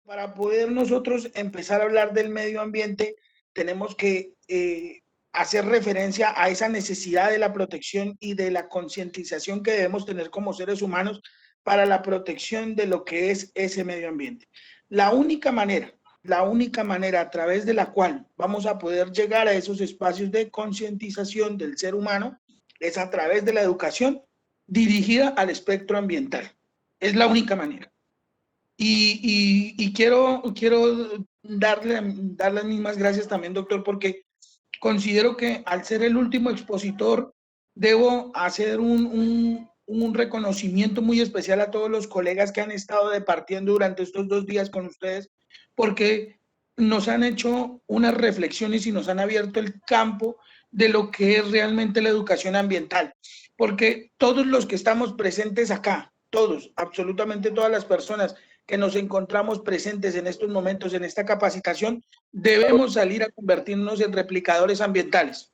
Para poder nosotros empezar a hablar del medio ambiente, tenemos que hacer referencia a esa necesidad de la protección y de la concientización que debemos tener como seres humanos para la protección de lo que es ese medio ambiente. La única manera, la única manera a través de la cual vamos a poder llegar a esos espacios de concientización del ser humano es a través de la educación dirigida al espectro ambiental. Es la única manera. Y quiero dar las mismas gracias también, doctor, porque considero que al ser el último expositor, debo hacer un reconocimiento muy especial a todos los colegas que han estado departiendo durante estos 2 días con ustedes, porque nos han hecho unas reflexiones y nos han abierto el campo de lo que es realmente la educación ambiental. Porque todos los que estamos presentes acá, todos, absolutamente todas las personas que nos encontramos presentes en estos momentos en esta capacitación, debemos salir a convertirnos en replicadores ambientales.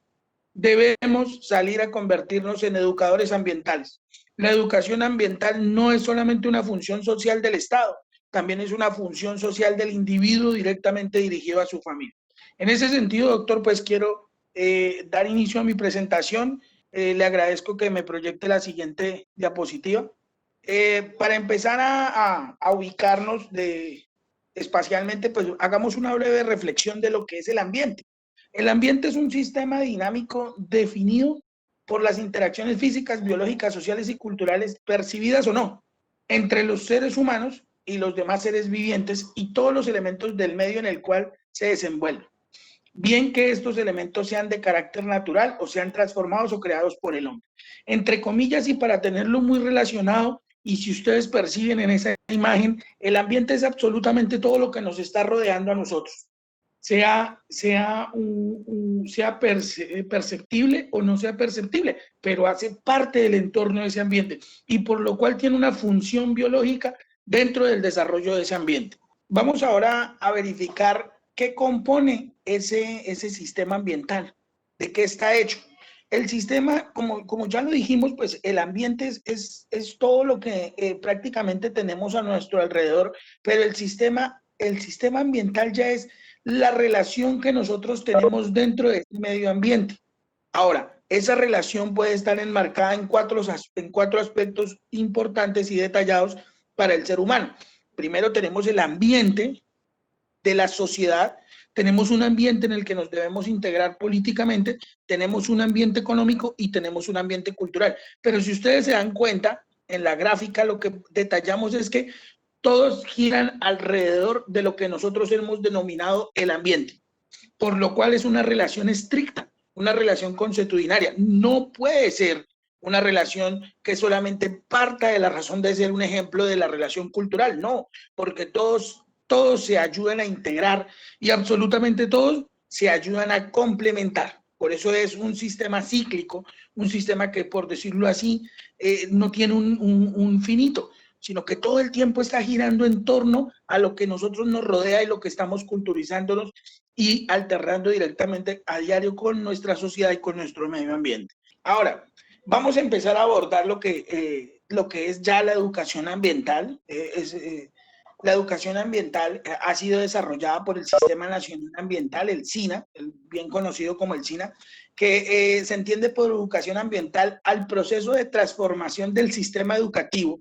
Debemos salir a convertirnos en educadores ambientales. La educación ambiental no es solamente una función social del Estado, también es una función social del individuo directamente dirigido a su familia. En ese sentido, doctor, pues quiero dar inicio a mi presentación. Le agradezco que me proyecte la siguiente diapositiva. Para empezar a ubicarnos espacialmente, pues hagamos una breve reflexión de lo que es el ambiente. El ambiente es un sistema dinámico definido por las interacciones físicas, biológicas, sociales y culturales, percibidas o no, entre los seres humanos y los demás seres vivientes y todos los elementos del medio en el cual se desenvuelve. Bien que estos elementos sean de carácter natural o sean transformados o creados por el hombre. Entre comillas, y para tenerlo muy relacionado, y si ustedes perciben en esa imagen, el ambiente es absolutamente todo lo que nos está rodeando a nosotros, sea perceptible o no sea perceptible, pero hace parte del entorno de ese ambiente y por lo cual tiene una función biológica dentro del desarrollo de ese ambiente. Vamos ahora a verificar qué compone ese sistema ambiental, de qué está hecho. El sistema, como ya lo dijimos, pues el ambiente es todo lo que prácticamente tenemos a nuestro alrededor, pero el sistema ambiental ya es la relación que nosotros tenemos dentro de este medio ambiente. Ahora, esa relación puede estar enmarcada en cuatro aspectos importantes y detallados para el ser humano. Primero tenemos el ambiente de la sociedad, tenemos un ambiente en el que nos debemos integrar políticamente, tenemos un ambiente económico y tenemos un ambiente cultural. Pero si ustedes se dan cuenta, en la gráfica lo que detallamos es que todos giran alrededor de lo que nosotros hemos denominado el ambiente, por lo cual es una relación estricta, una relación consuetudinaria. No puede ser una relación que solamente parta de la razón de ser un ejemplo de la relación cultural, no, porque todos se ayudan a integrar y absolutamente todos se ayudan a complementar. Por eso es un sistema cíclico, un sistema que, por decirlo así, no tiene un finito, sino que todo el tiempo está girando en torno a lo que nosotros nos rodea y lo que estamos culturizándonos y alternando directamente a diario con nuestra sociedad y con nuestro medio ambiente. Ahora, vamos a empezar a abordar lo que es ya la educación ambiental. La educación ambiental ha sido desarrollada por el Sistema Nacional Ambiental, el SINA, bien conocido como el SINA, que se entiende por educación ambiental al proceso de transformación del sistema educativo,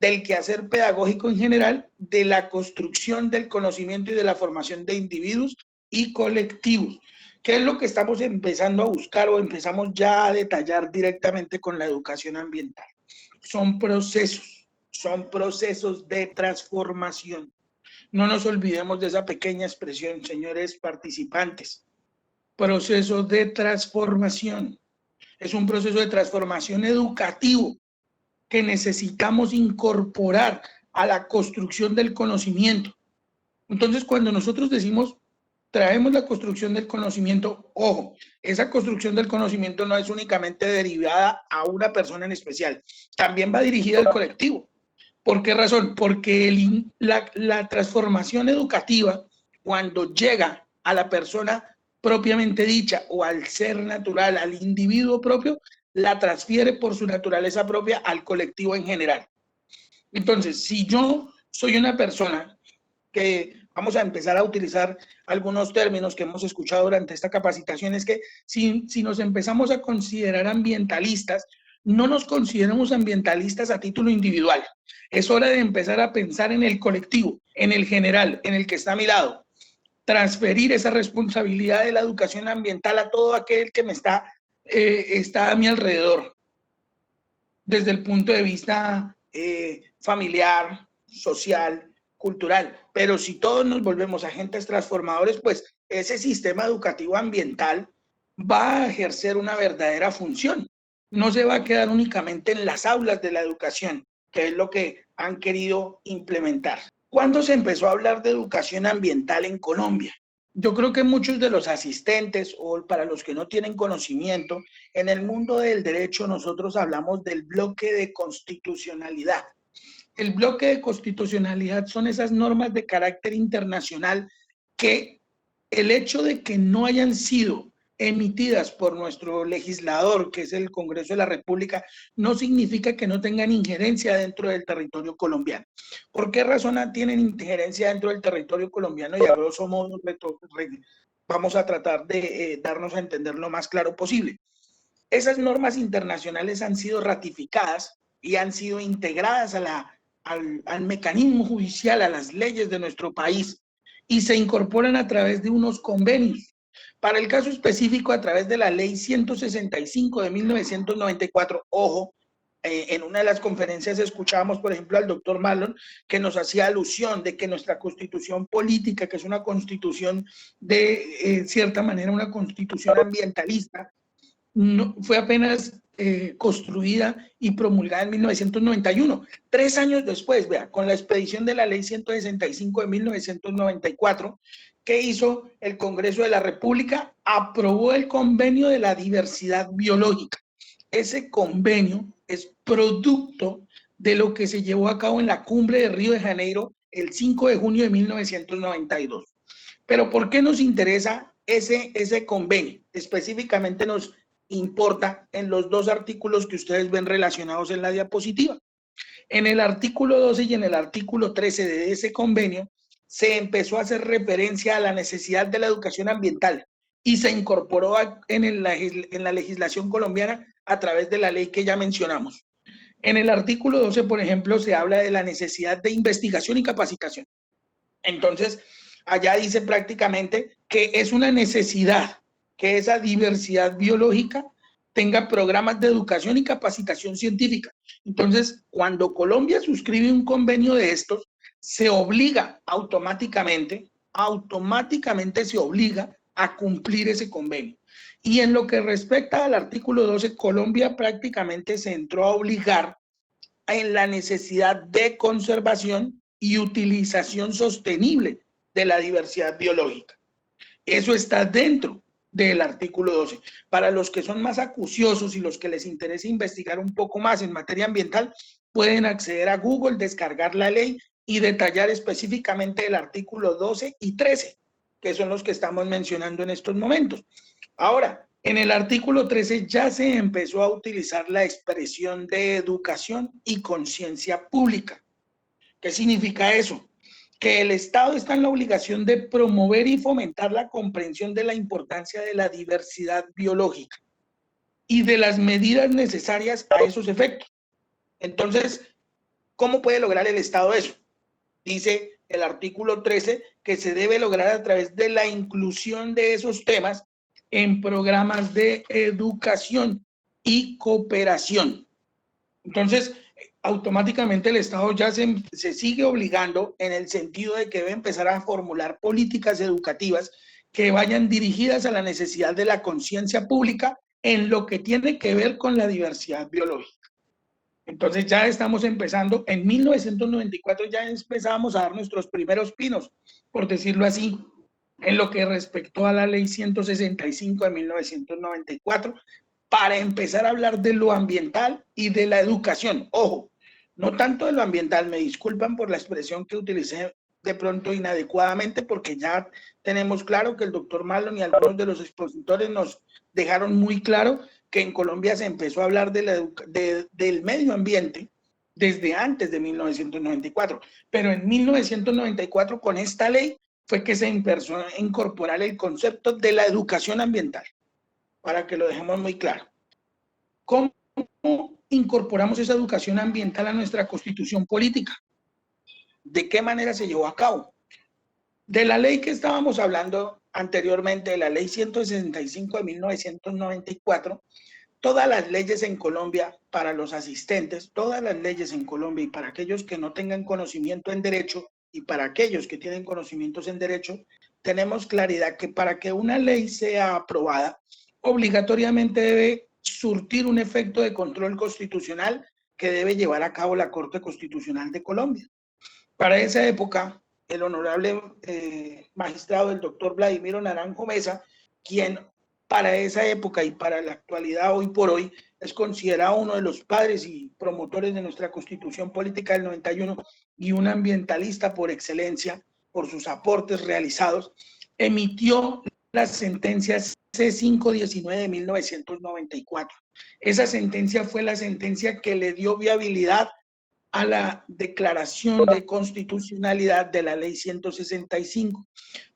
del quehacer pedagógico en general, de la construcción del conocimiento y de la formación de individuos y colectivos. ¿Qué es lo que estamos empezando a buscar o empezamos ya a detallar directamente con la educación ambiental? Son procesos de transformación. No nos olvidemos de esa pequeña expresión, señores participantes. Proceso de transformación. Es un proceso de transformación educativo que necesitamos incorporar a la construcción del conocimiento. Entonces, cuando nosotros decimos traemos la construcción del conocimiento, ojo, esa construcción del conocimiento no es únicamente derivada a una persona en especial, también va dirigida al colectivo. ¿Por qué razón? Porque la transformación educativa, cuando llega a la persona propiamente dicha o al ser natural, al individuo propio, la transfiere por su naturaleza propia al colectivo en general. Entonces, si yo soy una persona que vamos a empezar a utilizar algunos términos que hemos escuchado durante esta capacitación, es que si nos empezamos a considerar ambientalistas, no nos consideremos ambientalistas a título individual. Es hora de empezar a pensar en el colectivo, en el general, en el que está a mi lado. Transferir esa responsabilidad de la educación ambiental a todo aquel que está a mi alrededor, desde el punto de vista familiar, social, cultural. Pero si todos nos volvemos agentes transformadores, pues ese sistema educativo ambiental va a ejercer una verdadera función. No se va a quedar únicamente en las aulas de la educación, que es lo que han querido implementar. ¿Cuándo se empezó a hablar de educación ambiental en Colombia? Yo creo que muchos de los asistentes o para los que no tienen conocimiento, en el mundo del derecho nosotros hablamos del bloque de constitucionalidad. El bloque de constitucionalidad son esas normas de carácter internacional que el hecho de que no hayan sido emitidas por nuestro legislador, que es el Congreso de la República, no significa que no tengan injerencia dentro del territorio colombiano. ¿Por qué razón tienen injerencia dentro del territorio colombiano? Y a grosso modo vamos a tratar de darnos a entender lo más claro posible. Esas normas internacionales han sido ratificadas y han sido integradas al mecanismo judicial, a las leyes de nuestro país, y se incorporan a través de unos convenios. Para el caso específico, a través de la Ley 165 de 1994, ojo, en una de las conferencias escuchábamos, por ejemplo, al doctor Marlon, que nos hacía alusión de que nuestra constitución política, que es una constitución de cierta manera, una constitución ambientalista, no, fue apenas construida y promulgada en 1991. 3 años después, vea, con la expedición de la Ley 165 de 1994, ¿qué hizo el Congreso de la República? Aprobó el convenio de la diversidad biológica. Ese convenio es producto de lo que se llevó a cabo en la cumbre de Río de Janeiro el 5 de junio de 1992. Pero ¿por qué nos interesa ese convenio? Específicamente nos importa en los 2 artículos que ustedes ven relacionados en la diapositiva. En el artículo 12 y en el artículo 13 de ese convenio se empezó a hacer referencia a la necesidad de la educación ambiental y se incorporó en la legislación colombiana a través de la ley que ya mencionamos. En el artículo 12, por ejemplo, se habla de la necesidad de investigación y capacitación. Entonces, allá dice prácticamente que es una necesidad que esa diversidad biológica tenga programas de educación y capacitación científica. Entonces, cuando Colombia suscribe un convenio de estos, se obliga automáticamente se obliga a cumplir ese convenio. Y en lo que respecta al artículo 12, Colombia prácticamente se entró a obligar en la necesidad de conservación y utilización sostenible de la diversidad biológica. Eso está dentro del artículo 12. Para los que son más acuciosos y los que les interesa investigar un poco más en materia ambiental, pueden acceder a Google, descargar la ley y detallar específicamente el artículo 12 y 13, que son los que estamos mencionando en estos momentos. Ahora, en el artículo 13 ya se empezó a utilizar la expresión de educación y conciencia pública. ¿Qué significa eso? Que el Estado está en la obligación de promover y fomentar la comprensión de la importancia de la diversidad biológica y de las medidas necesarias a esos efectos. Entonces, ¿cómo puede lograr el Estado eso? Dice el artículo 13 que se debe lograr a través de la inclusión de esos temas en programas de educación y cooperación. Entonces, automáticamente el Estado ya se sigue obligando en el sentido de que debe empezar a formular políticas educativas que vayan dirigidas a la necesidad de la conciencia pública en lo que tiene que ver con la diversidad biológica. Entonces ya estamos empezando, en 1994 ya empezábamos a dar nuestros primeros pinos, por decirlo así, en lo que respectó a la ley 165 de 1994, para empezar a hablar de lo ambiental y de la educación. Ojo, no tanto de lo ambiental, me disculpan por la expresión que utilicé de pronto inadecuadamente, porque ya tenemos claro que el doctor Marlon y algunos de los expositores nos dejaron muy claro que en Colombia se empezó a hablar del medio ambiente desde antes de 1994. Pero en 1994, con esta ley, fue que se empezó a incorporar el concepto de la educación ambiental, para que lo dejemos muy claro. ¿Cómo incorporamos esa educación ambiental a nuestra constitución política? ¿De qué manera se llevó a cabo? De la ley que estábamos hablando anteriormente, de la ley 165 de 1994, todas las leyes en Colombia para los asistentes, todas las leyes en Colombia y para aquellos que no tengan conocimiento en derecho y para aquellos que tienen conocimientos en derecho, tenemos claridad que para que una ley sea aprobada, obligatoriamente debe surtir un efecto de control constitucional que debe llevar a cabo la Corte Constitucional de Colombia. Para esa época, el honorable magistrado, el doctor Vladimiro Naranjo Mesa, quien para esa época y para la actualidad, hoy por hoy, es considerado uno de los padres y promotores de nuestra Constitución Política del 91 y un ambientalista por excelencia, por sus aportes realizados, emitió la sentencia C519 de 1994. Esa sentencia fue la sentencia que le dio viabilidad a la declaración de constitucionalidad de la ley 165.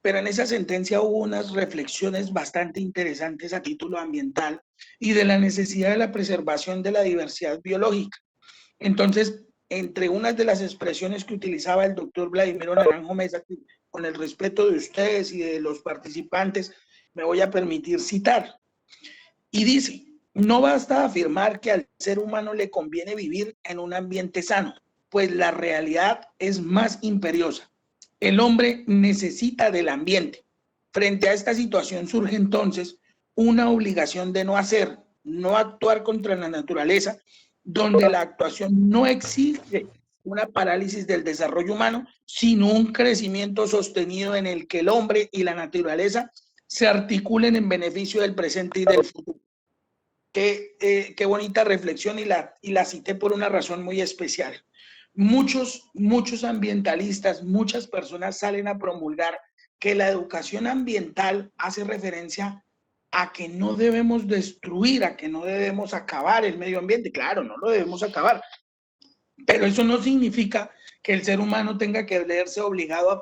Pero en esa sentencia hubo unas reflexiones bastante interesantes a título ambiental y de la necesidad de la preservación de la diversidad biológica. Entonces, entre unas de las expresiones que utilizaba el doctor Vladimiro Naranjo Mesa, con el respeto de ustedes y de los participantes, me voy a permitir citar. Y dice: no basta afirmar que al ser humano le conviene vivir en un ambiente sano, pues la realidad es más imperiosa. El hombre necesita del ambiente. Frente a esta situación surge entonces una obligación de no hacer, no actuar contra la naturaleza, donde la actuación no exige una parálisis del desarrollo humano, sino un crecimiento sostenido en el que el hombre y la naturaleza se articulen en beneficio del presente y del futuro. Qué bonita reflexión, y la cité por una razón muy especial. Muchos ambientalistas, muchas personas salen a promulgar que la educación ambiental hace referencia a que no debemos destruir, a que no debemos acabar el medio ambiente. Claro, no lo debemos acabar, pero eso no significa que el ser humano tenga que verse obligado a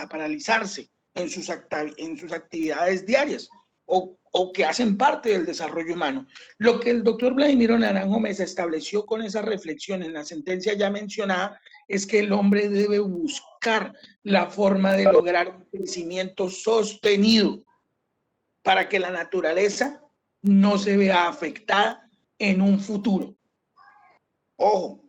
paralizarse en sus actividades diarias o que hacen parte del desarrollo humano. Lo que el doctor Vladimiro Naranjo Mesa estableció con esa reflexión en la sentencia ya mencionada es que el hombre debe buscar la forma de lograr un crecimiento sostenido para que la naturaleza no se vea afectada en un futuro. Ojo,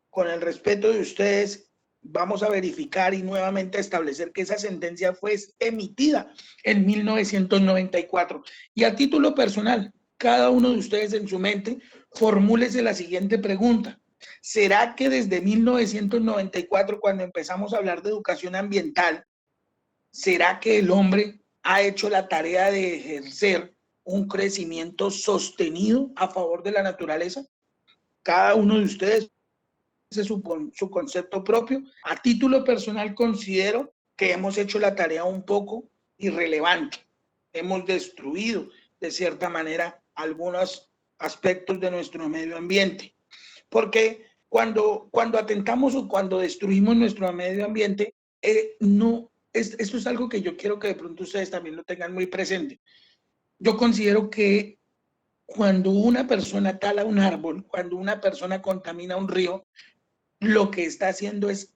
con el respeto de ustedes, vamos a verificar y nuevamente a establecer que esa sentencia fue emitida en 1994. Y a título personal, cada uno de ustedes en su mente, formúlese la siguiente pregunta. ¿Será que desde 1994, cuando empezamos a hablar de educación ambiental, será que el hombre ha hecho la tarea de ejercer un crecimiento sostenido a favor de la naturaleza? Cada uno de ustedes su concepto propio. A título personal considero que hemos hecho la tarea un poco irrelevante. Hemos destruido de cierta manera algunos aspectos de nuestro medio ambiente. Porque cuando atentamos o cuando destruimos nuestro medio ambiente, esto es algo que yo quiero que de pronto ustedes también lo tengan muy presente. Yo considero que cuando una persona tala un árbol, cuando una persona contamina un río, lo que está haciendo es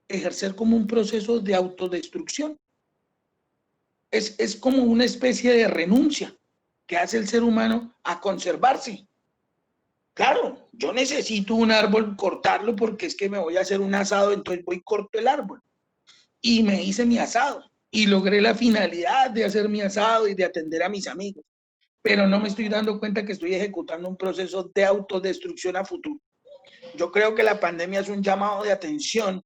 ejercer como un proceso de autodestrucción. Es como una especie de renuncia que hace el ser humano a conservarse. Claro, yo necesito un árbol, cortarlo porque es que me voy a hacer un asado, entonces voy y corto el árbol. Y me hice mi asado y logré la finalidad de hacer mi asado y de atender a mis amigos. Pero no me estoy dando cuenta que estoy ejecutando un proceso de autodestrucción a futuro. Yo creo que la pandemia es un llamado de atención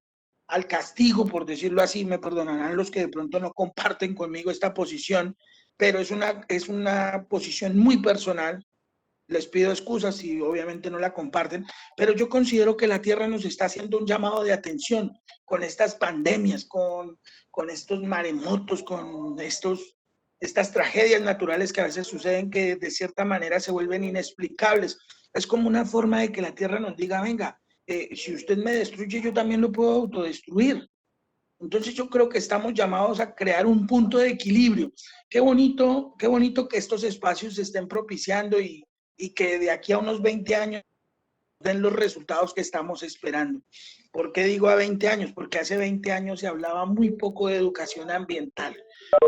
al castigo, por decirlo así. Me perdonarán los que de pronto no comparten conmigo esta posición, pero es una posición muy personal. Les pido excusas si obviamente no la comparten, pero yo considero que la Tierra nos está haciendo un llamado de atención con estas pandemias, con estos maremotos, con estas tragedias naturales que a veces suceden, que de cierta manera se vuelven inexplicables. Es como una forma de que la Tierra nos diga: venga, si usted me destruye, yo también lo puedo autodestruir. Entonces yo creo que estamos llamados a crear un punto de equilibrio. Qué bonito que estos espacios se estén propiciando y que de aquí a unos 20 años den los resultados que estamos esperando. ¿Por qué digo a 20 años? Porque hace 20 años se hablaba muy poco de educación ambiental,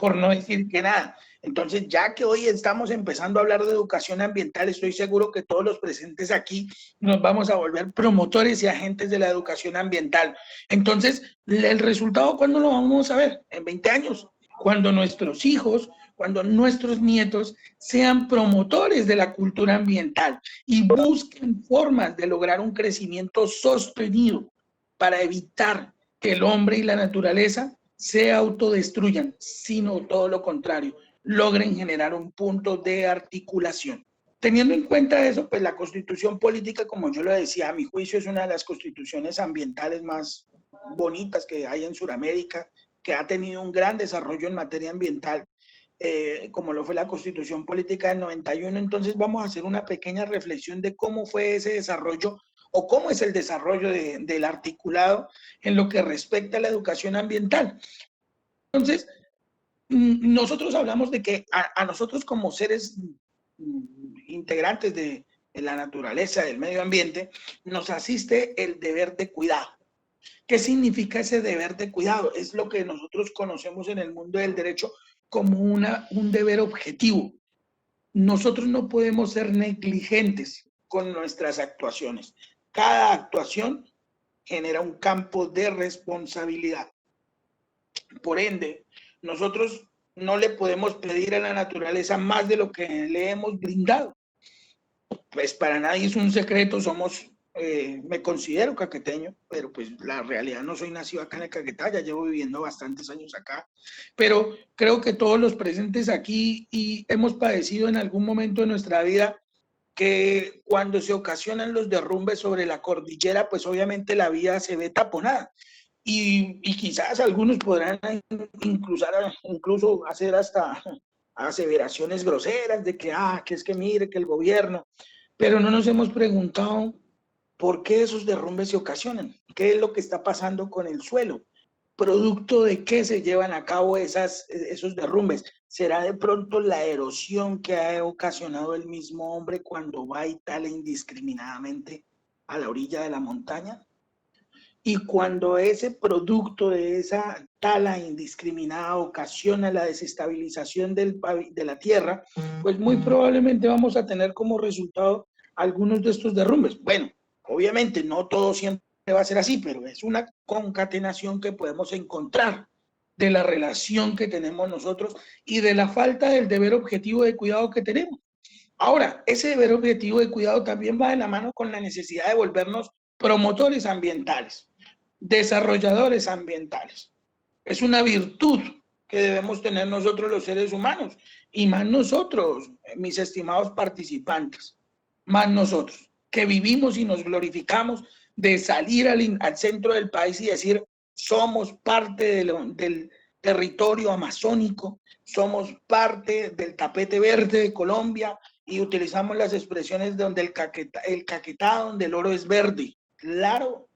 por no decir que nada. Entonces, ya que hoy estamos empezando a hablar de educación ambiental, estoy seguro que todos los presentes aquí nos vamos a volver promotores y agentes de la educación ambiental. Entonces, el resultado, ¿cuándo lo vamos a ver? En 20 años, cuando nuestros hijos, cuando nuestros nietos sean promotores de la cultura ambiental y busquen formas de lograr un crecimiento sostenido para evitar que el hombre y la naturaleza se autodestruyan, sino todo lo contrario, logren generar un punto de articulación. Teniendo en cuenta eso, pues la constitución política, como yo lo decía, a mi juicio es una de las constituciones ambientales más bonitas que hay en Sudamérica, que ha tenido un gran desarrollo en materia ambiental, como lo fue la Constitución Política del 91. Entonces vamos a hacer una pequeña reflexión de cómo fue ese desarrollo o cómo es el desarrollo del articulado en lo que respecta a la educación ambiental. Entonces, nosotros hablamos de que a nosotros como seres integrantes de la naturaleza, del medio ambiente, nos asiste el deber de cuidado. ¿Qué significa ese deber de cuidado? Es lo que nosotros conocemos en el mundo del derecho como un deber objetivo. Nosotros no podemos ser negligentes con nuestras actuaciones. Cada actuación genera un campo de responsabilidad. Por ende, nosotros no le podemos pedir a la naturaleza más de lo que le hemos brindado. Pues para nadie es un secreto, me considero caqueteño, pero pues la realidad no soy nacido acá en el Caquetá, ya llevo viviendo bastantes años acá, pero creo que todos los presentes aquí y hemos padecido en algún momento de nuestra vida que cuando se ocasionan los derrumbes sobre la cordillera, pues obviamente la vía se ve taponada. Y quizás algunos podrán incluso hacer hasta aseveraciones groseras de que es que mire, que el gobierno, pero no nos hemos preguntado por qué esos derrumbes se ocasionan, qué es lo que está pasando con el suelo, producto de qué se llevan a cabo esos derrumbes. ¿Será de pronto la erosión que ha ocasionado el mismo hombre cuando va y tala indiscriminadamente a la orilla de la montaña? Y cuando ese producto de esa tala indiscriminada ocasiona la desestabilización de la tierra, pues muy probablemente vamos a tener como resultado algunos de estos derrumbes. Bueno, obviamente no todo siempre va a ser así, pero es una concatenación que podemos encontrar de la relación que tenemos nosotros y de la falta del deber objetivo de cuidado que tenemos. Ahora, ese deber objetivo de cuidado también va de la mano con la necesidad de volvernos promotores ambientales, desarrolladores ambientales. Es una virtud que debemos tener nosotros los seres humanos y más nosotros, mis estimados participantes, más nosotros, que vivimos y nos glorificamos de salir al centro del país y decir, somos parte del territorio amazónico, somos parte del tapete verde de Colombia y utilizamos las expresiones donde el Caquetá, donde el oro es verde. Claro,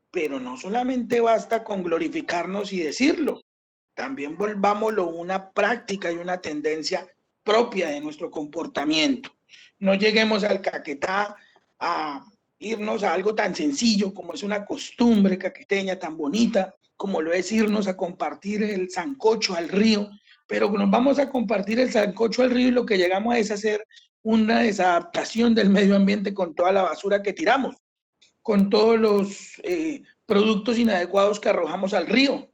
pero no solamente basta con glorificarnos y decirlo, también volvámoslo una práctica y una tendencia propia de nuestro comportamiento. No lleguemos al Caquetá a irnos a algo tan sencillo como es una costumbre caqueteña tan bonita, como lo es irnos a compartir el sancocho al río, pero nos vamos a compartir el sancocho al río y lo que llegamos es hacer una desadaptación del medio ambiente con toda la basura que tiramos, con todos los productos inadecuados que arrojamos al río.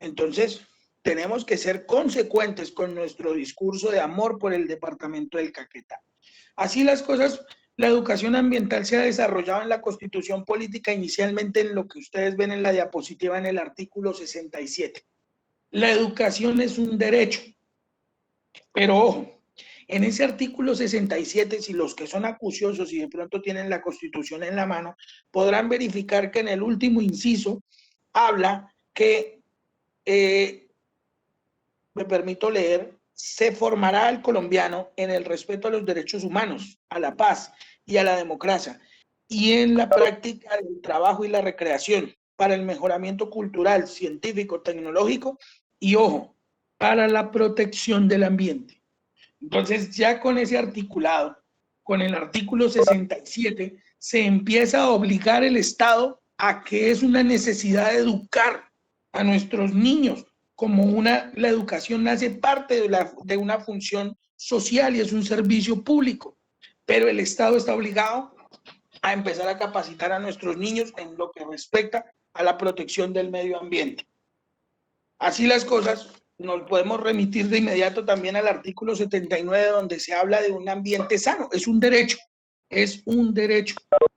Entonces, tenemos que ser consecuentes con nuestro discurso de amor por el departamento del Caquetá. Así las cosas, la educación ambiental se ha desarrollado en la Constitución Política inicialmente en lo que ustedes ven en la diapositiva en el artículo 67. La educación es un derecho, pero ojo, en ese artículo 67, si los que son acuciosos y de pronto tienen la Constitución en la mano, podrán verificar que en el último inciso habla que, me permito leer, se formará al colombiano en el respeto a los derechos humanos, a la paz y a la democracia, y en la práctica del trabajo y la recreación para el mejoramiento cultural, científico, tecnológico y, ojo, para la protección del ambiente. Entonces, ya con ese articulado, con el artículo 67, se empieza a obligar el Estado a que es una necesidad de educar a nuestros niños, como la educación hace parte de una función social y es un servicio público, pero el Estado está obligado a empezar a capacitar a nuestros niños en lo que respecta a la protección del medio ambiente. Así las cosas, nos podemos remitir de inmediato también al artículo 79, donde se habla de un ambiente sano. Es un derecho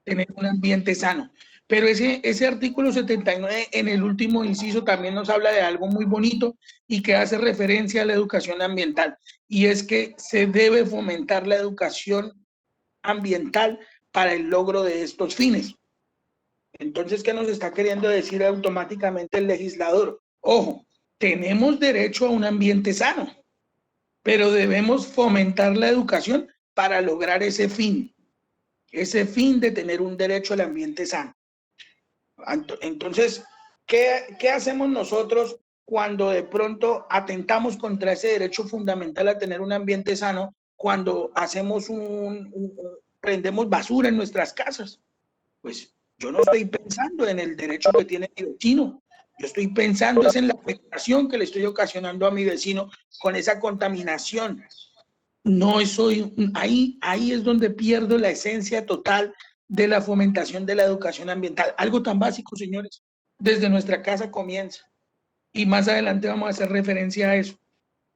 tener un ambiente sano. Pero ese artículo 79 en el último inciso también nos habla de algo muy bonito y que hace referencia a la educación ambiental. Y es que se debe fomentar la educación ambiental para el logro de estos fines. Entonces, ¿qué nos está queriendo decir automáticamente el legislador? Ojo, tenemos derecho a un ambiente sano, pero debemos fomentar la educación para lograr ese fin de tener un derecho al ambiente sano. Entonces, ¿qué hacemos nosotros cuando de pronto atentamos contra ese derecho fundamental a tener un ambiente sano, cuando hacemos prendemos basura en nuestras casas? Pues yo no estoy pensando en el derecho que tiene mi vecino, yo estoy pensando es en la afectación que le estoy ocasionando a mi vecino con esa contaminación. No soy, ahí es donde pierdo la esencia total de la fomentación de la educación ambiental. Algo tan básico, señores, desde nuestra casa comienza. Y más adelante vamos a hacer referencia a eso.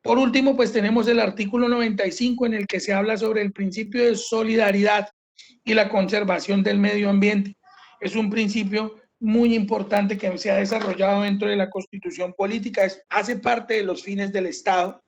Por último, pues tenemos el artículo 95 en el que se habla sobre el principio de solidaridad y la conservación del medio ambiente. Es un principio muy importante que se ha desarrollado dentro de la Constitución política, hace parte de los fines del Estado,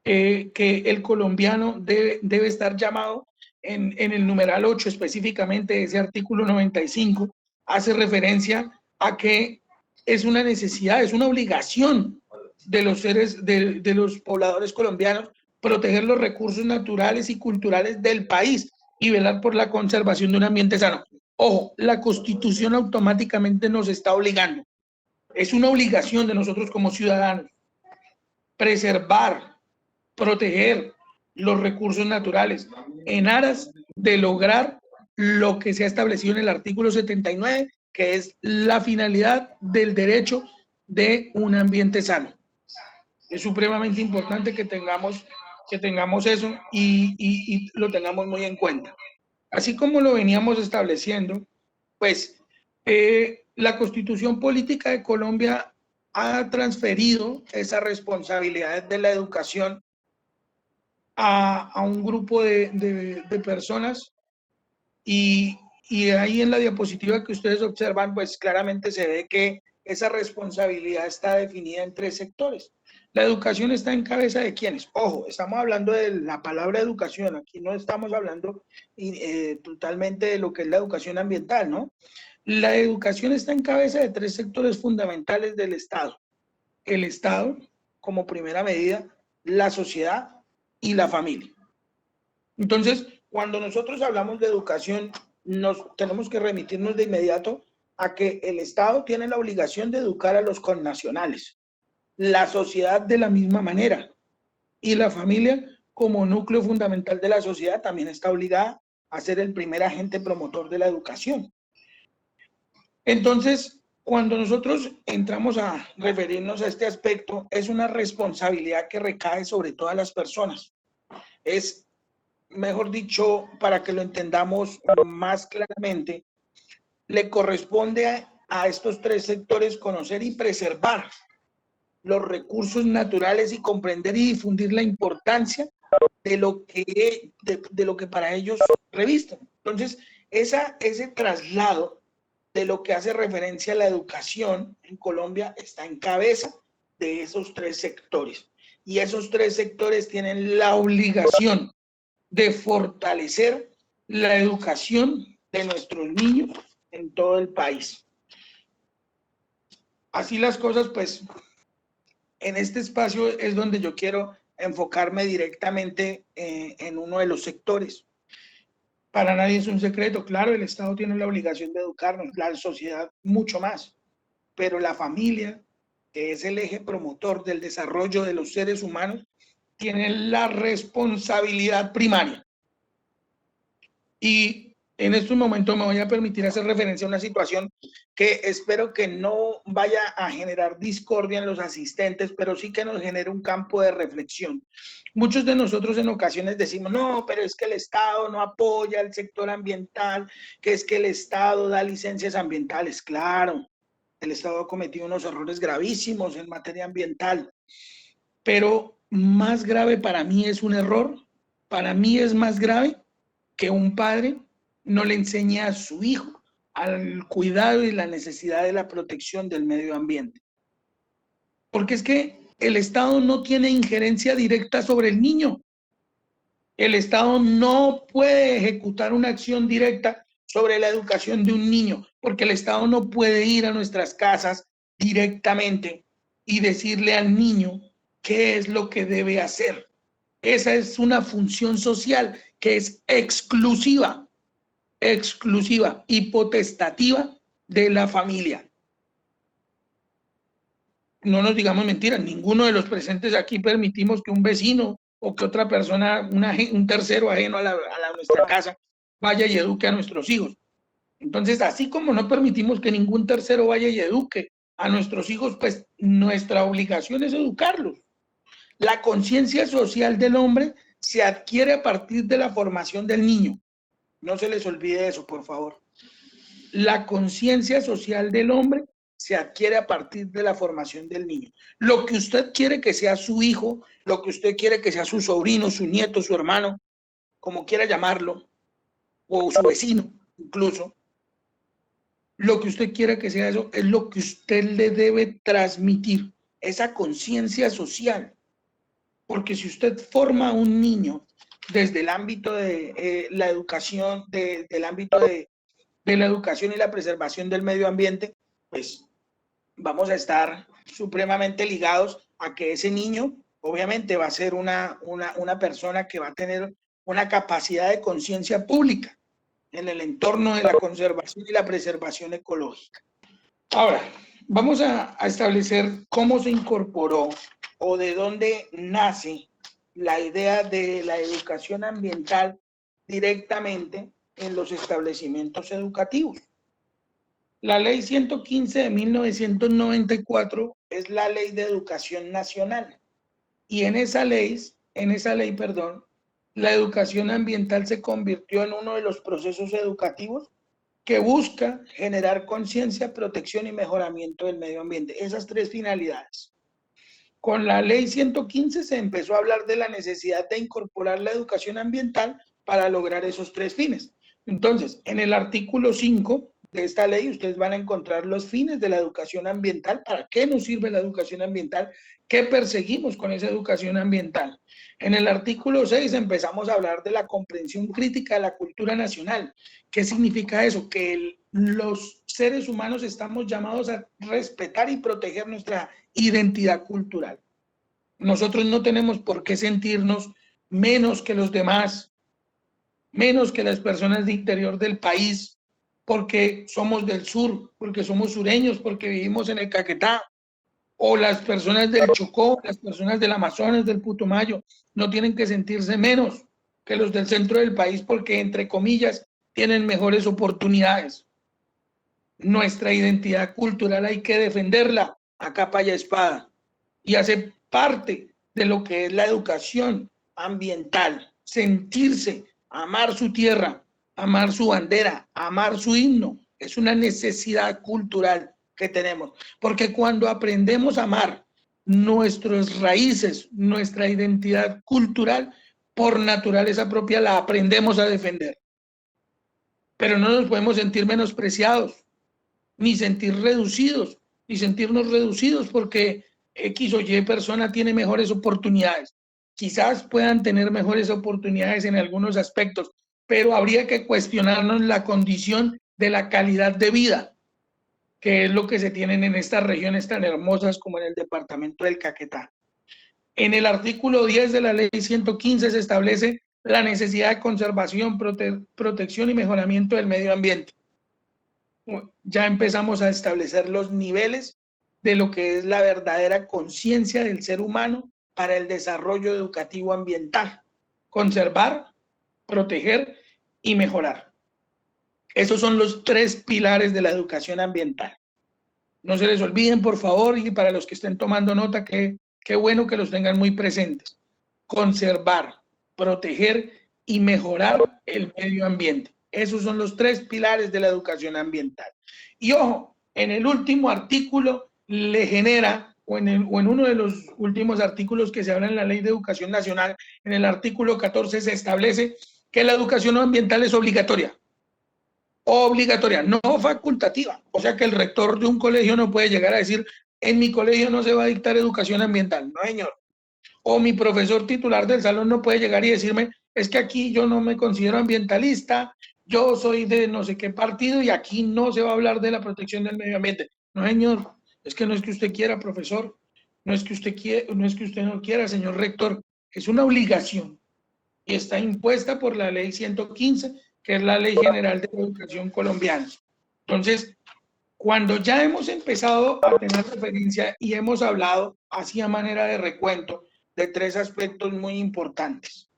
que el colombiano debe estar llamado en el numeral 8 específicamente, ese artículo 95, hace referencia a que es una necesidad, es una obligación de los seres, de los pobladores colombianos, proteger los recursos naturales y culturales del país y velar por la conservación de un ambiente sano. Ojo, la Constitución automáticamente nos está obligando. Es una obligación de nosotros como ciudadanos preservar, proteger los recursos naturales en aras de lograr lo que se ha establecido en el artículo 79, que es la finalidad del derecho de un ambiente sano. Es supremamente importante que tengamos eso y lo tengamos muy en cuenta. Así como lo veníamos estableciendo, pues la Constitución Política de Colombia ha transferido esa responsabilidad de la educación a un grupo de personas y ahí en la diapositiva que ustedes observan, pues claramente se ve que esa responsabilidad está definida en 3 sectores. La educación está en cabeza de quiénes. Ojo, estamos hablando de la palabra educación, aquí no estamos hablando totalmente de lo que es la educación ambiental, ¿no? La educación está en cabeza de 3 sectores fundamentales del Estado. El Estado, como primera medida, la sociedad y la familia. Entonces, cuando nosotros hablamos de educación, tenemos que remitirnos de inmediato a que el Estado tiene la obligación de educar a los connacionales, la sociedad de la misma manera, y la familia como núcleo fundamental de la sociedad también está obligada a ser el primer agente promotor de la educación. Entonces, cuando nosotros entramos a referirnos a este aspecto, es una responsabilidad que recae sobre todas las personas. Es, mejor dicho, para que lo entendamos más claramente, le corresponde a estos 3 sectores conocer y preservar los recursos naturales y comprender y difundir la importancia de lo que para ellos revisten. Entonces, ese traslado de lo que hace referencia a la educación en Colombia está en cabeza de esos 3 sectores. Y esos 3 sectores tienen la obligación de fortalecer la educación de nuestros niños en todo el país. Así las cosas, pues, en este espacio es donde yo quiero enfocarme directamente en uno de los sectores. Para nadie es un secreto. Claro, el Estado tiene la obligación de educarnos, la sociedad mucho más, pero la familia, que es el eje promotor del desarrollo de los seres humanos, tiene la responsabilidad primaria. Y en estos momentos me voy a permitir hacer referencia a una situación que espero que no vaya a generar discordia en los asistentes, pero sí que nos genere un campo de reflexión. Muchos de nosotros en ocasiones decimos, no, pero es que el Estado no apoya el sector ambiental, que es que el Estado da licencias ambientales. Claro, el Estado ha cometido unos errores gravísimos en materia ambiental, pero más grave para mí es un error, para mí es más grave que un padre no le enseñe a su hijo al cuidado y la necesidad de la protección del medio ambiente. Porque es que el Estado no tiene injerencia directa sobre el niño. El Estado no puede ejecutar una acción directa sobre la educación de un niño, porque el Estado no puede ir a nuestras casas directamente y decirle al niño qué es lo que debe hacer. Esa es una función social que es exclusiva y potestativa de la familia. No nos digamos mentiras, ninguno de los presentes aquí permitimos que un vecino o que otra persona, un tercero ajeno a nuestra casa, vaya y eduque a nuestros hijos. Entonces, así como no permitimos que ningún tercero vaya y eduque a nuestros hijos, pues nuestra obligación es educarlos. La conciencia social del hombre se adquiere a partir de la formación del niño. No se les olvide eso, por favor. La conciencia social del hombre se adquiere a partir de la formación del niño. Lo que usted quiere que sea su hijo, lo que usted quiere que sea su sobrino, su nieto, su hermano, como quiera llamarlo, o su vecino incluso, lo que usted quiera que sea eso, es lo que usted le debe transmitir, esa conciencia social. Porque si usted forma a un niño desde el ámbito de la educación, del ámbito de la educación y la preservación del medio ambiente, pues vamos a estar supremamente ligados a que ese niño obviamente va a ser una persona que va a tener una capacidad de conciencia pública en el entorno de la conservación y la preservación ecológica. Ahora, vamos a establecer cómo se incorporó o de dónde nace la idea de la educación ambiental directamente en los establecimientos educativos. La ley 115 de 1994 es la ley de educación nacional y en esa ley, la educación ambiental se convirtió en uno de los procesos educativos que busca generar conciencia, protección y mejoramiento del medio ambiente. Esas tres finalidades. Con la ley 115 se empezó a hablar de la necesidad de incorporar la educación ambiental para lograr esos tres fines. Entonces, en el artículo 5 de esta ley, ustedes van a encontrar los fines de la educación ambiental, para qué nos sirve la educación ambiental, qué perseguimos con esa educación ambiental. En el artículo 6 empezamos a hablar de la comprensión crítica de la cultura nacional. ¿Qué significa eso? Que los seres humanos estamos llamados a respetar y proteger nuestra identidad cultural. Nosotros no tenemos por qué sentirnos menos que los demás, menos que las personas de interior del país, porque somos del sur, porque somos sureños, porque vivimos en el Caquetá, o las personas del Chocó, las personas del Amazonas, del Putumayo, no tienen que sentirse menos que los del centro del país porque, entre comillas, tienen mejores oportunidades. Nuestra identidad cultural hay que defenderla a capa y a espada y hace parte de lo que es la educación ambiental, sentirse, amar su tierra, amar su bandera, amar su himno, es una necesidad cultural que tenemos, porque cuando aprendemos a amar nuestras raíces, nuestra identidad cultural, por naturaleza propia la aprendemos a defender. Pero no nos podemos sentir menospreciados, ni sentirnos reducidos porque X o Y persona tiene mejores oportunidades. Quizás puedan tener mejores oportunidades en algunos aspectos, pero habría que cuestionarnos la condición de la calidad de vida, que es lo que se tienen en estas regiones tan hermosas como en el departamento del Caquetá. En el artículo 10 de la ley 115 se establece la necesidad de conservación, protección y mejoramiento del medio ambiente. Ya empezamos a establecer los niveles de lo que es la verdadera conciencia del ser humano para el desarrollo educativo ambiental. Conservar, proteger y mejorar. Esos son los 3 pilares de la educación ambiental. No se les olviden, por favor, y para los que estén tomando nota, qué bueno que los tengan muy presentes. Conservar, proteger y mejorar el medio ambiente. Esos son los 3 pilares de la educación ambiental. Y ojo, en el último artículo le genera, o en uno de los últimos artículos que se habla en la Ley de Educación Nacional, en el artículo 14 se establece que la educación ambiental es obligatoria. Obligatoria, no facultativa. O sea que el rector de un colegio no puede llegar a decir, en mi colegio no se va a dictar educación ambiental. No, señor. O mi profesor titular del salón no puede llegar y decirme, es que aquí yo no me considero ambientalista, yo soy de no sé qué partido y aquí no se va a hablar de la protección del medio ambiente. No, señor, es que no es que usted quiera, profesor, no es que usted no quiera, señor rector, es una obligación y está impuesta por la ley 115, que es la Ley General de Educación Colombiana. Entonces, cuando ya hemos empezado a tener referencia y hemos hablado, así a manera de recuento, de 3 aspectos muy importantes.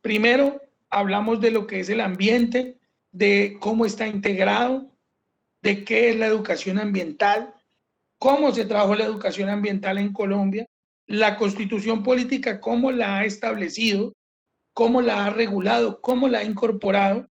Primero, hablamos de lo que es el ambiente, de cómo está integrado, de qué es la educación ambiental, cómo se trabajó la educación ambiental en Colombia, la Constitución política, cómo la ha establecido, cómo la ha regulado, cómo la ha incorporado,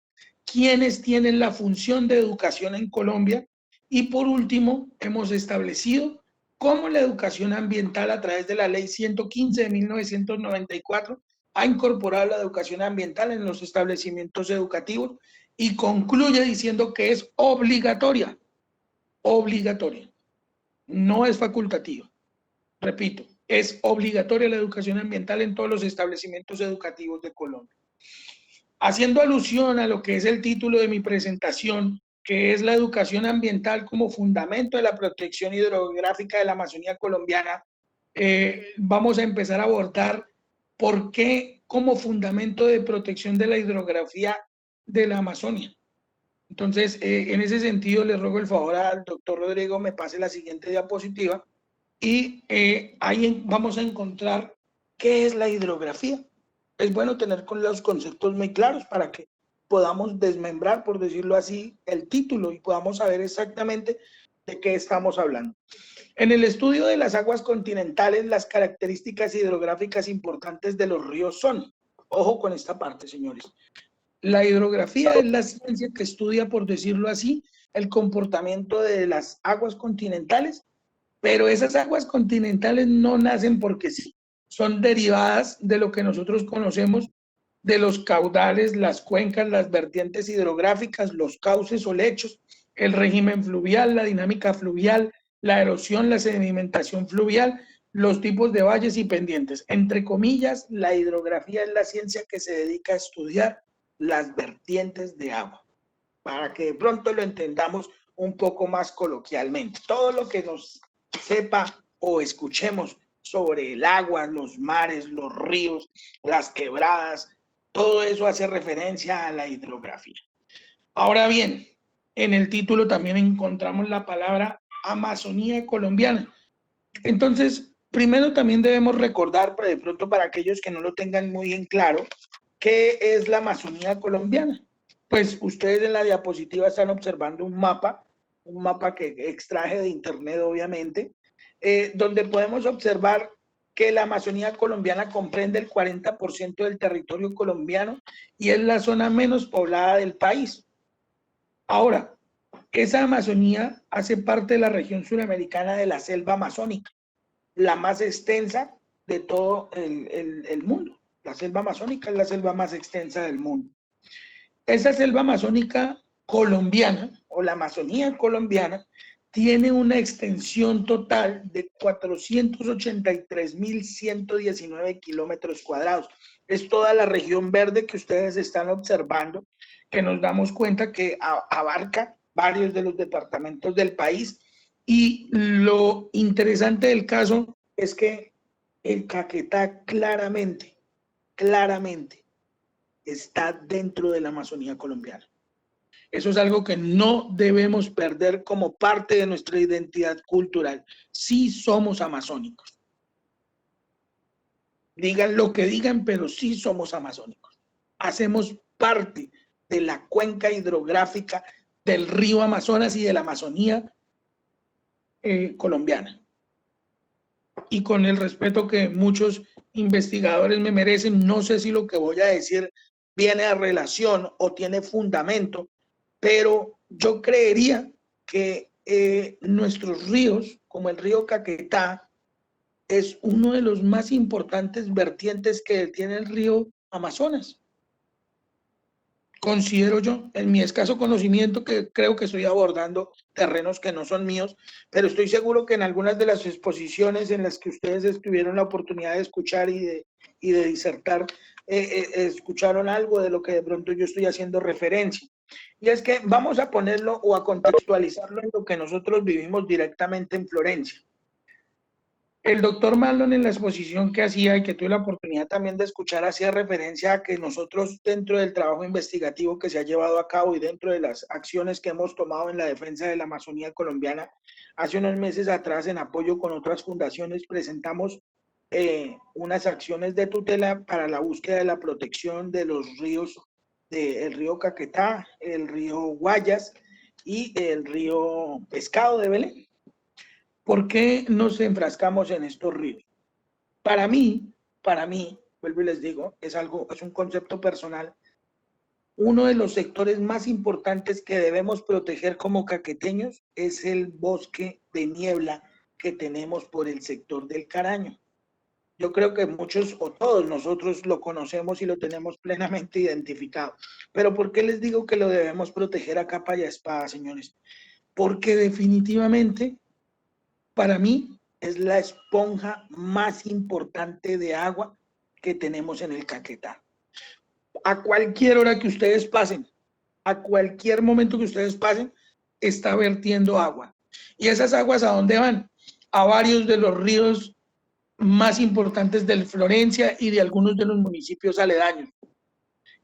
quiénes tienen la función de educación en Colombia y por último hemos establecido cómo la educación ambiental a través de la Ley 115 de 1994 ha incorporado la educación ambiental en los establecimientos educativos y concluye diciendo que es obligatoria, obligatoria, no es facultativa. Repito, es obligatoria la educación ambiental en todos los establecimientos educativos de Colombia. Haciendo alusión a lo que es el título de mi presentación, que es la educación ambiental como fundamento de la protección hidrográfica de la Amazonía colombiana, vamos a empezar a abordar por qué como fundamento de protección de la hidrografía de la Amazonia. Entonces, en ese sentido, le ruego el favor al doctor Rodrigo me pase la siguiente diapositiva y ahí vamos a encontrar qué es la hidrografía. Es bueno tener con los conceptos muy claros para que podamos desmembrar, por decirlo así, el título y podamos saber exactamente de qué estamos hablando. En el estudio de las aguas continentales, las características hidrográficas importantes de los ríos son, ojo con esta parte, señores, la hidrografía es la ciencia que estudia, por decirlo así, el comportamiento de las aguas continentales, pero esas aguas continentales no nacen porque sí, son derivadas de lo que nosotros conocemos de los caudales, las cuencas, las vertientes hidrográficas, los cauces o lechos, el régimen fluvial, la dinámica fluvial, la erosión, la sedimentación fluvial, los tipos de valles y pendientes. Entre comillas, la hidrografía es la ciencia que se dedica a estudiar las vertientes de agua, para que de pronto lo entendamos un poco más coloquialmente. Todo lo que nos sepa o escuchemos sobre el agua, los mares, los ríos, las quebradas, todo eso hace referencia a la hidrografía. Ahora bien, en el título también encontramos la palabra Amazonía colombiana. Entonces, primero también debemos recordar, de pronto para aquellos que no lo tengan muy en claro, ¿qué es la Amazonía colombiana? Pues ustedes en la diapositiva están observando un mapa que extraje de internet obviamente, donde podemos observar que la Amazonía colombiana comprende el 40% del territorio colombiano y es la zona menos poblada del país. Ahora, esa Amazonía hace parte de la región suramericana de la selva amazónica, la más extensa de todo el mundo. La selva amazónica es la selva más extensa del mundo. Esa selva amazónica colombiana, o la Amazonía colombiana, tiene una extensión total de 483.119 kilómetros cuadrados. Es toda la región verde que ustedes están observando, que nos damos cuenta que abarca varios de los departamentos del país. Y lo interesante del caso es que el Caquetá claramente está dentro de la Amazonía colombiana. Eso es algo que no debemos perder como parte de nuestra identidad cultural. Sí somos amazónicos. Digan lo que digan, pero sí somos amazónicos. Hacemos parte de la cuenca hidrográfica del río Amazonas y de la Amazonía colombiana. Y con el respeto que muchos investigadores me merecen, no sé si lo que voy a decir viene a relación o tiene fundamento, pero yo creería que nuestros ríos, como el río Caquetá, es uno de los más importantes vertientes que tiene el río Amazonas. Considero yo, en mi escaso conocimiento, que creo que estoy abordando terrenos que no son míos, pero estoy seguro que en algunas de las exposiciones en las que ustedes tuvieron la oportunidad de escuchar y de disertar, escucharon algo de lo que de pronto yo estoy haciendo referencia. Y es que vamos a ponerlo o a contextualizarlo en lo que nosotros vivimos directamente en Florencia. El doctor Marlon, en la exposición que hacía y que tuve la oportunidad también de escuchar, hacía referencia a que nosotros, dentro del trabajo investigativo que se ha llevado a cabo y dentro de las acciones que hemos tomado en la defensa de la Amazonía colombiana, hace unos meses atrás, en apoyo con otras fundaciones, presentamos unas acciones de tutela para la búsqueda de la protección de los ríos, del río Caquetá, el río Guayas y el río Pescado de Belén. ¿Por qué nos enfrascamos en estos ríos? Para mí, vuelvo y les digo, es un concepto personal. Uno de los sectores más importantes que debemos proteger como caqueteños es el bosque de niebla que tenemos por el sector del Caraño. Yo creo que muchos o todos nosotros lo conocemos y lo tenemos plenamente identificado. Pero ¿por qué les digo que lo debemos proteger a capa y a espada, señores? Porque definitivamente, para mí, es la esponja más importante de agua que tenemos en el Caquetá. A cualquier hora que ustedes pasen, a cualquier momento que ustedes pasen, está vertiendo agua. ¿Y esas aguas a dónde van? A varios de los ríos más importantes de Florencia y de algunos de los municipios aledaños.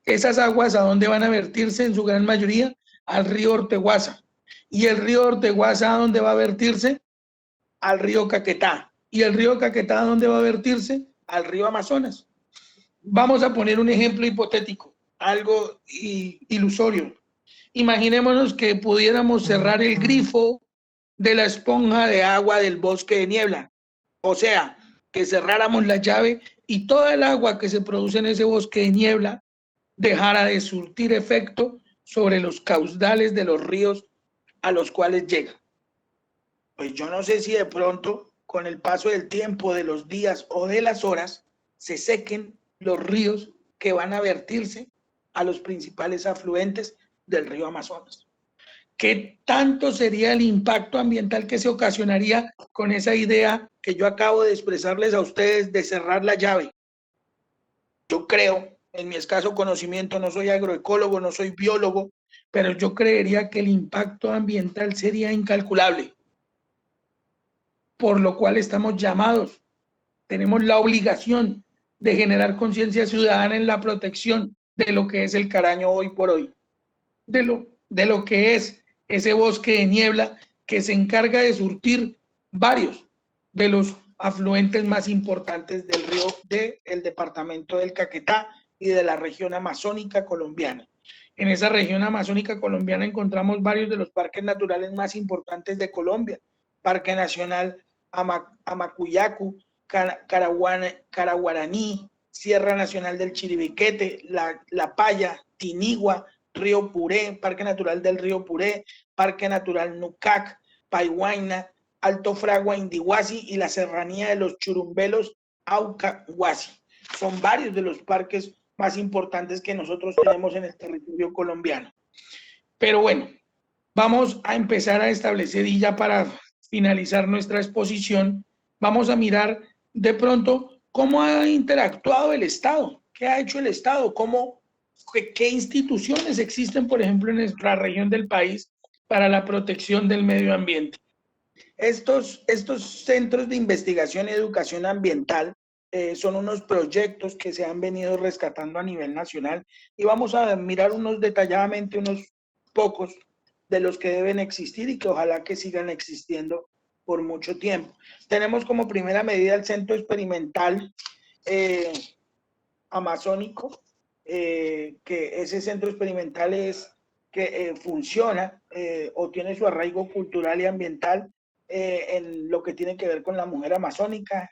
Esas aguas, ¿a dónde van a vertirse en su gran mayoría? Al río Orteguaza. ¿Y el río Orteguaza a dónde va a vertirse? Al río Caquetá. ¿Y el río Caquetá a dónde va a vertirse? Al río Amazonas. Vamos a poner un ejemplo hipotético, algo ilusorio. Imaginémonos que pudiéramos cerrar el grifo de la esponja de agua del bosque de niebla. O sea, que cerráramos la llave y toda el agua que se produce en ese bosque de niebla dejara de surtir efecto sobre los caudales de los ríos a los cuales llega. Pues yo no sé si de pronto, con el paso del tiempo, de los días o de las horas, se sequen los ríos que van a vertirse a los principales afluentes del río Amazonas. ¿Qué tanto sería el impacto ambiental que se ocasionaría con esa idea que yo acabo de expresarles a ustedes de cerrar la llave? Yo creo, en mi escaso conocimiento, no soy agroecólogo, no soy biólogo, pero yo creería que el impacto ambiental sería incalculable. Por lo cual estamos llamados, tenemos la obligación de generar conciencia ciudadana en la protección de lo que es el Caraño hoy por hoy, de lo que es ese bosque de niebla que se encarga de surtir varios de los afluentes más importantes del río del departamento del Caquetá y de la región amazónica colombiana. En esa región amazónica colombiana encontramos varios de los parques naturales más importantes de Colombia: Parque Nacional Amacuyacu, Caraguaraní, Sierra Nacional del Chiribiquete, La Paya, Tinigua, Río Puré, Parque Natural del Río Puré, Parque Natural Nucac, Paihuayna, Alto Fragua, Indihuasi y la Serranía de los Churumbelos, Auca-Huasi. Son varios de los parques más importantes que nosotros tenemos en el territorio colombiano. Pero bueno, vamos a empezar a establecer, y ya para finalizar nuestra exposición, vamos a mirar de pronto cómo ha interactuado el Estado, qué ha hecho el Estado, qué instituciones existen, por ejemplo, en nuestra región del país para la protección del medio ambiente. Estos centros de investigación y educación ambiental son unos proyectos que se han venido rescatando a nivel nacional y vamos a mirar detalladamente unos pocos de los que deben existir y que ojalá que sigan existiendo por mucho tiempo. Tenemos como primera medida el Centro Experimental Amazónico, que ese centro experimental funciona o tiene su arraigo cultural y ambiental en lo que tiene que ver con la mujer amazónica,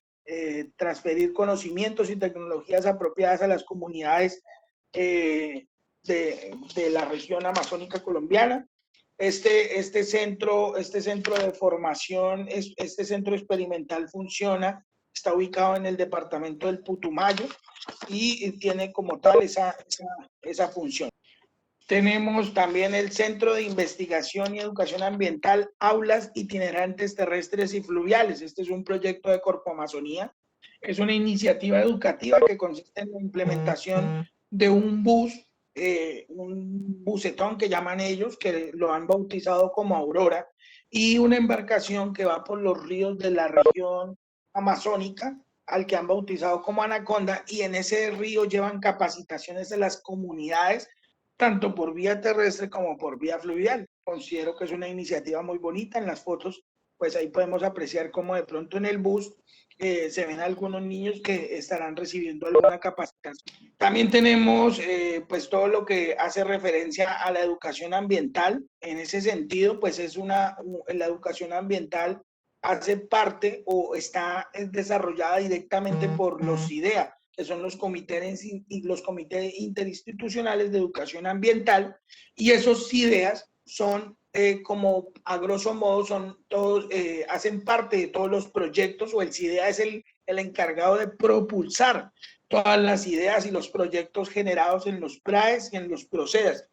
transferir conocimientos y tecnologías apropiadas a las comunidades de la región amazónica colombiana. Este centro de formación, este centro experimental funciona, está ubicado en el departamento del Putumayo y tiene como tal esa función. Tenemos también el Centro de Investigación y Educación Ambiental, Aulas Itinerantes Terrestres y Fluviales. Este es un proyecto de Corpoamazonía. Es una iniciativa educativa que consiste en la implementación de un bucetón que llaman ellos, que lo han bautizado como Aurora, y una embarcación que va por los ríos de la región amazónica, al que han bautizado como Anaconda, y en ese río llevan capacitaciones de las comunidades, tanto por vía terrestre como por vía fluvial. Considero que es una iniciativa muy bonita. En las fotos, pues ahí podemos apreciar cómo de pronto en el bus se ven algunos niños que estarán recibiendo alguna capacitación. También tenemos pues todo lo que hace referencia a la educación ambiental. En ese sentido, pues la educación ambiental hace parte o está desarrollada directamente por los CIDEA, que son los comités interinstitucionales de educación ambiental, y esos CIDEAs son como a grosso modo son todos, hacen parte de todos los proyectos, o el CIDEA es el encargado de propulsar todas las ideas y los proyectos generados en los PRAES y en los PROCEDAS.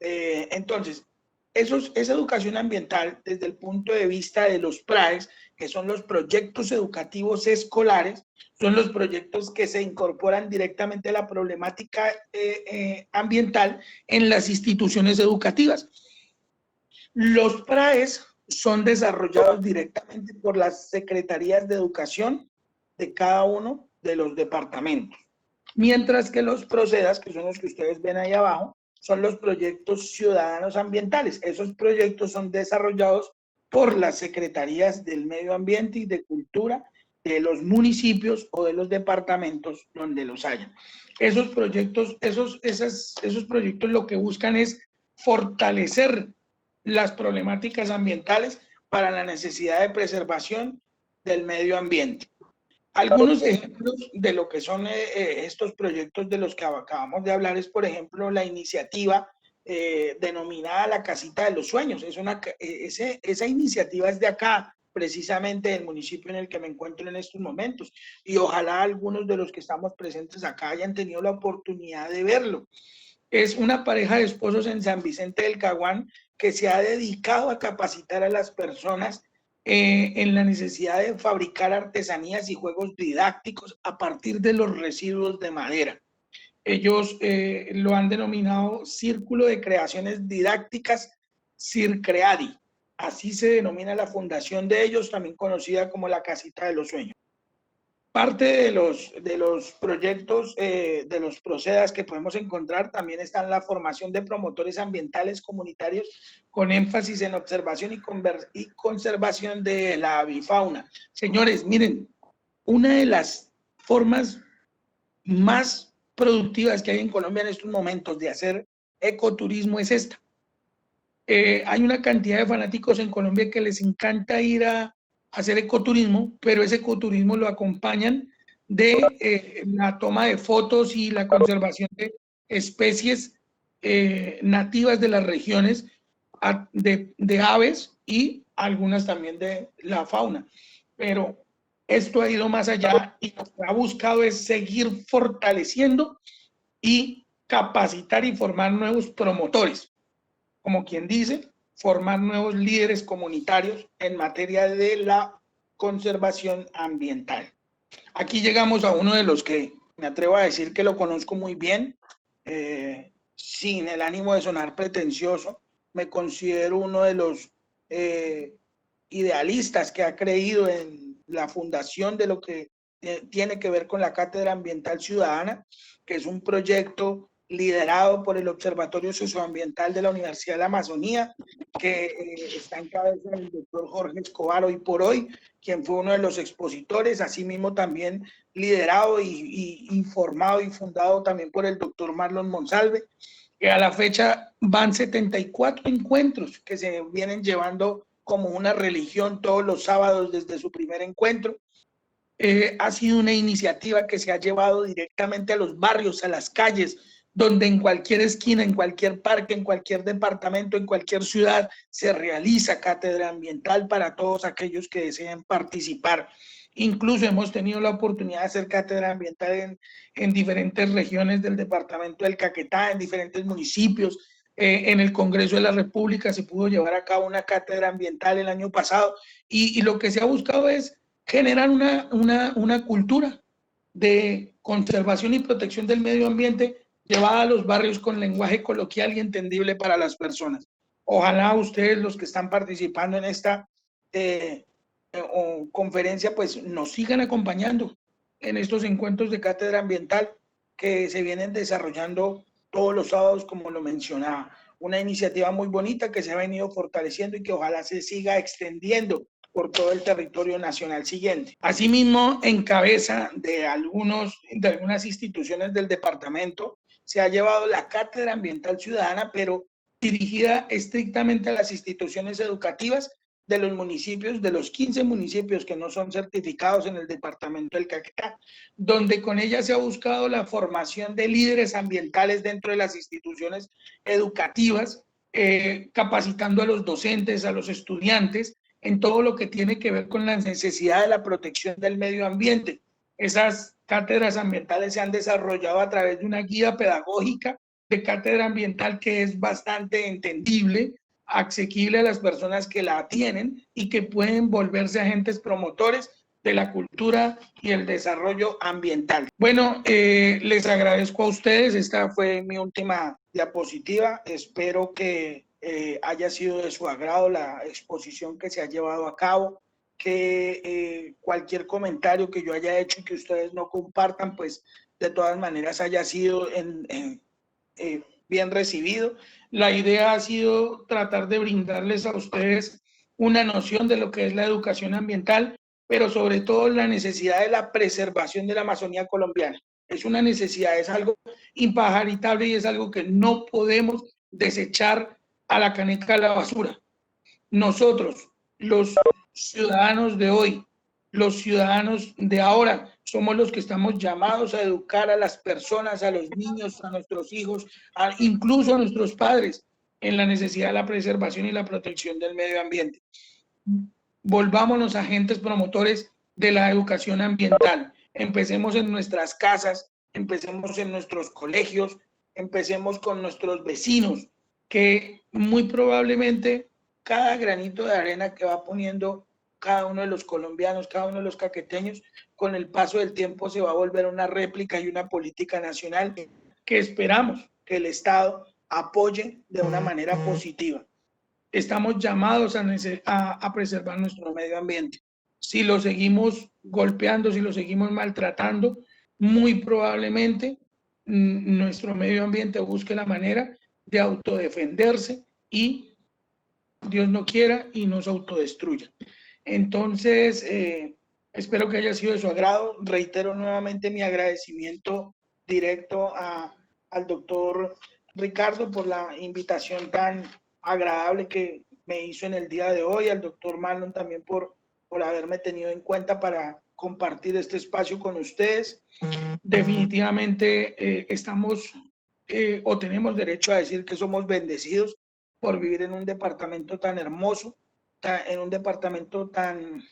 Entonces, esa educación ambiental desde el punto de vista de los PRAES, que son los proyectos educativos escolares, son los proyectos que se incorporan directamente a la problemática ambiental en las instituciones educativas. Los PRAES son desarrollados directamente por las secretarías de educación de cada uno de los departamentos, mientras que los PROCEDAS, que son los que ustedes ven ahí abajo, son los proyectos ciudadanos ambientales. Esos proyectos son desarrollados por las secretarías del medio ambiente y de cultura de los municipios o de los departamentos donde los hayan. Esos proyectos lo que buscan es fortalecer las problemáticas ambientales para la necesidad de preservación del medio ambiente. Algunos ejemplos de lo que son estos proyectos de los que acabamos de hablar es, por ejemplo, la iniciativa denominada La Casita de los Sueños. Esa iniciativa es de acá, precisamente del municipio en el que me encuentro en estos momentos, y ojalá algunos de los que estamos presentes acá hayan tenido la oportunidad de verlo. Es una pareja de esposos en San Vicente del Caguán que se ha dedicado a capacitar a las personas en la necesidad de fabricar artesanías y juegos didácticos a partir de los residuos de madera. Ellos lo han denominado Círculo de Creaciones Didácticas Circreadi. Así se denomina la fundación de ellos, también conocida como la Casita de los Sueños. Parte de los proyectos, de los PROCEDAS que podemos encontrar, también están la formación de promotores ambientales comunitarios con énfasis en observación y conservación de la avifauna. Señores, miren, una de las formas más productivas que hay en Colombia en estos momentos de hacer ecoturismo es esta. Hay una cantidad de fanáticos en Colombia que les encanta ir a hacer ecoturismo, pero ese ecoturismo lo acompañan de la toma de fotos y la conservación de especies nativas de las regiones, de aves y algunas también de la fauna. Pero esto ha ido más allá y lo que ha buscado es seguir fortaleciendo y capacitar y formar nuevos promotores. Como quien dice, formar nuevos líderes comunitarios en materia de la conservación ambiental. Aquí llegamos a uno de los que me atrevo a decir que lo conozco muy bien, sin el ánimo de sonar pretencioso. Me considero uno de los idealistas que ha creído en la fundación de lo que tiene que ver con la Cátedra Ambiental Ciudadana, que es un proyecto liderado por el Observatorio Socioambiental de la Universidad de la Amazonía, que está en cabeza del doctor Jorge Escobar hoy por hoy, quien fue uno de los expositores, asimismo también liderado y formado y fundado también por el doctor Marlon Monsalve, que a la fecha van 74 encuentros que se vienen llevando como una religión todos los sábados desde su primer encuentro. Ha sido una iniciativa que se ha llevado directamente a los barrios, a las calles, donde en cualquier esquina, en cualquier parque, en cualquier departamento, en cualquier ciudad, se realiza cátedra ambiental para todos aquellos que deseen participar. Incluso hemos tenido la oportunidad de hacer cátedra ambiental en diferentes regiones del departamento del Caquetá, en diferentes municipios. En el Congreso de la República se pudo llevar a cabo una cátedra ambiental el año pasado y lo que se ha buscado es generar una cultura de conservación y protección del medio ambiente llevada a los barrios con lenguaje coloquial y entendible para las personas. Ojalá ustedes, los que están participando en esta conferencia, pues nos sigan acompañando en estos encuentros de cátedra ambiental que se vienen desarrollando todos los sábados, como lo mencionaba. Una iniciativa muy bonita que se ha venido fortaleciendo y que ojalá se siga extendiendo por todo el territorio nacional siguiente. Asimismo, en cabeza de algunas instituciones del departamento, se ha llevado la Cátedra Ambiental Ciudadana, pero dirigida estrictamente a las instituciones educativas de los municipios, de los 15 municipios que no son certificados en el departamento del Caquetá, donde con ella se ha buscado la formación de líderes ambientales dentro de las instituciones educativas, capacitando a los docentes, a los estudiantes, en todo lo que tiene que ver con la necesidad de la protección del medio ambiente. Esas cátedras ambientales se han desarrollado a través de una guía pedagógica de cátedra ambiental que es bastante entendible, asequible a las personas que la tienen y que pueden volverse agentes promotores de la cultura y el desarrollo ambiental. Bueno, les agradezco a ustedes. Esta fue mi última diapositiva. Espero que haya sido de su agrado la exposición que se ha llevado a cabo, que cualquier comentario que yo haya hecho y que ustedes no compartan, pues de todas maneras haya sido bien recibido. La idea ha sido tratar de brindarles a ustedes una noción de lo que es la educación ambiental, pero sobre todo la necesidad de la preservación de la Amazonía colombiana. Es una necesidad, es algo impajaritable y es algo que no podemos desechar a la caneca de la basura. Nosotros, los ciudadanos de hoy, los ciudadanos de ahora, somos los que estamos llamados a educar a las personas, a los niños, a nuestros hijos, incluso a nuestros padres, en la necesidad de la preservación y la protección del medio ambiente. Volvámonos agentes promotores de la educación ambiental. Empecemos en nuestras casas, empecemos en nuestros colegios, empecemos con nuestros vecinos, que muy probablemente cada granito de arena que va poniendo cada uno de los colombianos, cada uno de los caqueteños, con el paso del tiempo se va a volver una réplica y una política nacional que esperamos que el Estado apoye de una manera positiva. Estamos llamados a preservar nuestro medio ambiente. Si lo seguimos golpeando, si lo seguimos maltratando, muy probablemente nuestro medio ambiente busque la manera de autodefenderse y Dios no quiera y nos autodestruya. Entonces, espero que haya sido de su agrado. Reitero nuevamente mi agradecimiento directo al doctor Ricardo por la invitación tan agradable que me hizo en el día de hoy, al doctor Marlon también por haberme tenido en cuenta para compartir este espacio con ustedes. Definitivamente estamos o tenemos derecho a decir que somos bendecidos por vivir en un departamento tan hermoso, en un departamento tan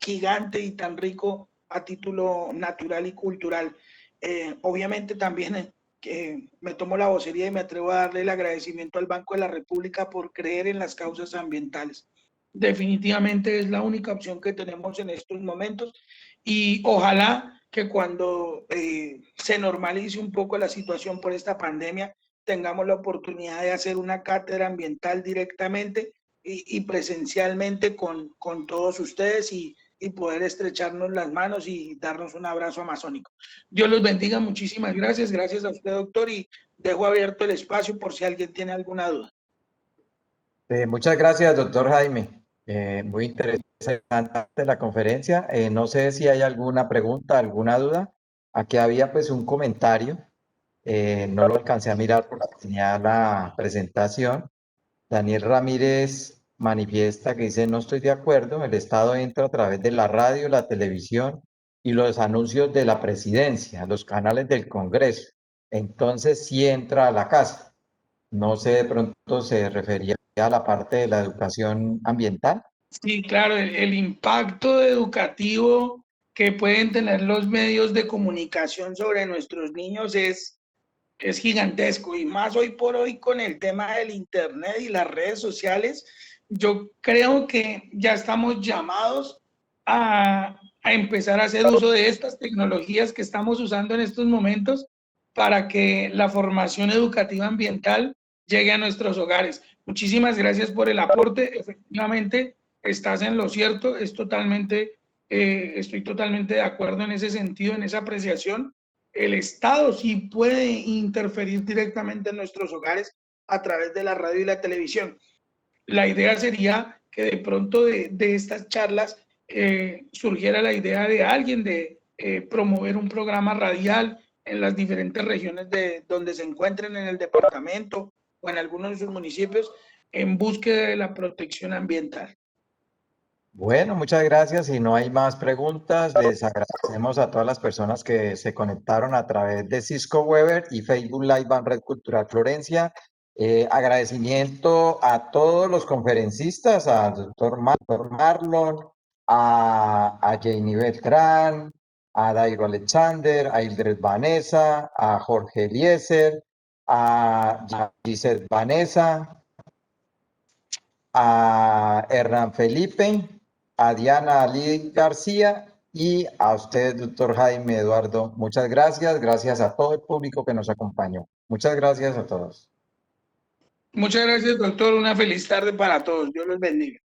gigante y tan rico a título natural y cultural. Obviamente también me tomo la vocería y me atrevo a darle el agradecimiento al Banco de la República por creer en las causas ambientales. Definitivamente es la única opción que tenemos en estos momentos y ojalá que cuando se normalice un poco la situación por esta pandemia, tengamos la oportunidad de hacer una cátedra ambiental directamente y presencialmente con todos ustedes y y poder estrecharnos las manos y darnos un abrazo amazónico. Dios los bendiga, muchísimas gracias. Gracias a usted, doctor, y dejo abierto el espacio por si alguien tiene alguna duda. Muchas gracias, doctor Jaime. Muy interesante la conferencia. No sé si hay alguna pregunta, alguna duda. Aquí había pues un comentario. No lo alcancé a mirar porque tenía la presentación. Daniel Ramírez manifiesta que dice, no estoy de acuerdo, el Estado entra a través de la radio, la televisión y los anuncios de la presidencia, los canales del Congreso. Entonces sí entra a la casa. No sé, de pronto se refería a la parte de la educación ambiental. Sí, claro, el impacto educativo que pueden tener los medios de comunicación sobre nuestros niños es gigantesco, y más hoy por hoy con el tema del internet y las redes sociales. Yo creo que ya estamos llamados a empezar a hacer uso de estas tecnologías que estamos usando en estos momentos para que la formación educativa ambiental llegue a nuestros hogares. Muchísimas gracias por el aporte. Efectivamente, estás en lo cierto, estoy totalmente de acuerdo en ese sentido, en esa apreciación. El Estado sí puede interferir directamente en nuestros hogares a través de la radio y la televisión. La idea sería que de pronto de estas charlas surgiera la idea de alguien de promover un programa radial en las diferentes regiones de donde se encuentren en el departamento o en algunos de sus municipios en búsqueda de la protección ambiental. Bueno, muchas gracias. Si no hay más preguntas, les agradecemos a todas las personas que se conectaron a través de Cisco Weber y Facebook Live en Red Cultural Florencia. Agradecimiento a todos los conferencistas, al doctor Marlon, a Janie Beltrán, a Dairo Alexander, a Hildred Vanessa, a Jorge Eliezer, a Gisette Vanessa, a Hernán Felipe, a Diana Ali García y a usted, doctor Jaime Eduardo. Muchas gracias. Gracias a todo el público que nos acompañó. Muchas gracias a todos. Muchas gracias, doctor. Una feliz tarde para todos. Dios los bendiga.